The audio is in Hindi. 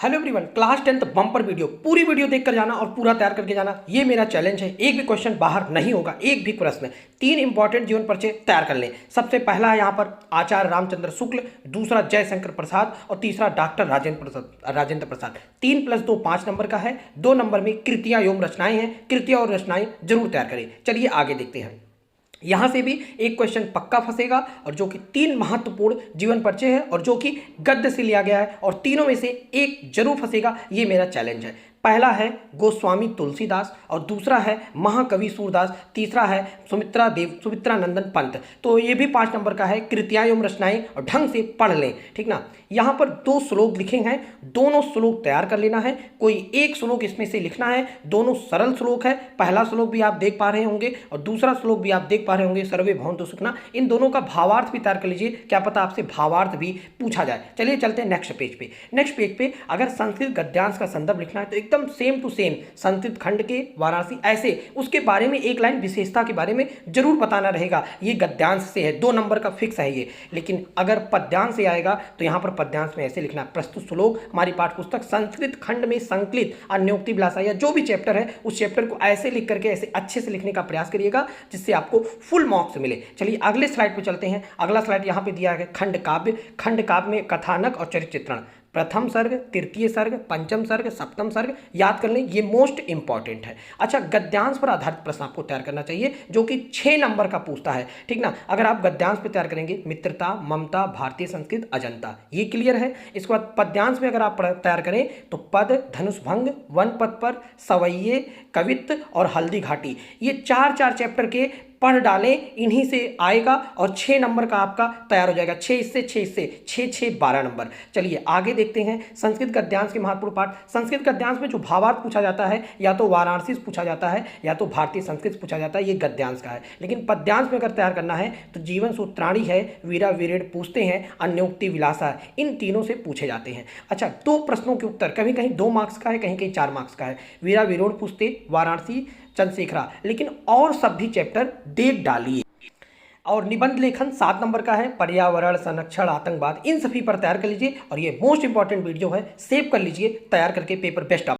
Hello everyone, class 10th bumper video पूरी वीडियो देखकर जाना और पूरा तैयार करके जाना, ये मेरा चैलेंज है। एक भी क्वेश्चन बाहर नहीं होगा, एक भी प्रश्न। 3 इंपॉर्टेंट जीवन परिचय तैयार कर लें। सबसे पहला है यहाँ पर आचार्य रामचंद्र शुक्ल, दूसरा जयशंकर प्रसाद और तीसरा डॉक्टर राजेंद्र प्रसाद। 3+2 5 नंबर का है। 2 नंबर में कृतियाँ एवं रचनाएं हैं। कृतियाँ और रचनाएं जरूर तैयार करें। चलिए आगे देखते हैं। यहाँ से भी एक क्वेश्चन पक्का फंसेगा और जो कि 3 महत्वपूर्ण जीवन परिचय है और जो कि गद्य से लिया गया है और तीनों में से एक जरूर फंसेगा, ये मेरा चैलेंज है। पहला है गोस्वामी तुलसीदास और दूसरा है महाकवि सूरदास, तीसरा है सुमित्रा नंदन पंत। तो ये भी 5 नंबर का है। कृतियाँ एवं रचनाएं और ढंग से पढ़ लें, ठीक ना। यहाँ पर 2 श्लोक लिखे हैं, दोनों श्लोक तैयार कर लेना है। कोई एक श्लोक इसमें से लिखना है। दोनों सरल श्लोक है। पहला श्लोक भी आप देख पा रहे होंगे और दूसरा श्लोक भी आप देख पा रहे होंगे, सर्वे भवन्तु सुखिनः। इन दोनों का भावार्थ भी तैयार कर लीजिए, क्या पता आपसे भावार्थ भी पूछा जाए। चलिए चलते हैं नेक्स्ट पेज पे। नेक्स्ट पेज पे अगर संस्कृत गद्यांश का संदर्भ लिखना है तो एकदम सेम टू सेम संस्कृत खंड के वाराणसी ऐसे उसके बारे में एक लाइन विशेषता के बारे में जरूर बताना रहेगा। ये गद्यांश से है, 2 नंबर का फिक्स है ये। लेकिन अगर पद्यांश से आएगा तो यहाँ पर पद्यांश में ऐसे लिखना है। प्रस्तुत श्लोक हमारी पाठ्यपुस्तक संस्कृत खंड में संकलित अन्योक्ति विलासा या जो भी चैप्टर है उस चैप्टर को ऐसे लिख करके ऐसे अच्छे से लिखने का प्रयास करिएगा जिससे आपको फुल मार्क्स मिले। चलिए अगले स्लाइड पे चलते हैं। अगला स्लाइड यहाँ पे दिया है खंड काव्य। खंड काव्य में कथानक और चरित्र चित्रण, प्रथम सर्ग, तृतीय सर्ग, पंचम सर्ग, सप्तम सर्ग याद कर लें, ये मोस्ट इंपॉर्टेंट है। अच्छा, गद्यांश पर आधारित प्रश्न आपको तैयार करना चाहिए जो कि 6 नंबर का पूछता है, ठीक ना। अगर आप गद्यांश पे तैयार करेंगे, मित्रता, ममता, भारतीय संस्कृत, अजंता, ये क्लियर है। इसके बाद पद्यांश में अगर आप तैयार करें तो पद, धनुष भंग, वन पद पर, सवैये, कवित्व और हल्दी घाटी, ये 4 चैप्टर के पढ़ डालें, इन्हीं से आएगा और 6 नंबर का आपका तैयार हो जाएगा। 6 इससे 6 12 नंबर। चलिए आगे देखते हैं संस्कृत गद्यांश के महत्वपूर्ण पाठ। संस्कृत गद्यांश में जो भावार्थ पूछा जाता है या तो वाराणसी से पूछा जाता है या तो भारतीय संस्कृत से पूछा जाता है, ये गद्यांश का है। लेकिन पद्यांश में अगर तैयार करना है तो जीवन सूत्राणी है, वीरा वीरेण पूछते हैं, अन्योक्ति विलासा है, इन तीनों से पूछे जाते हैं। अच्छा, 2 प्रश्नों के उत्तर कहीं कहीं 2 मार्क्स का है, कहीं कहीं 4 मार्क्स का है। वीरा वीरेण पूछते, वाराणसी, चंद्रशेखरा, लेकिन और सब भी चैप्टर देख डालिए। और निबंध लेखन 7 नंबर का है। पर्यावरण संरक्षण, आतंकवाद, इन सभी पर तैयार कर लीजिए और ये मोस्ट इंपॉर्टेंट वीडियो है, सेव कर लीजिए, तैयार करके पेपर बेस्ट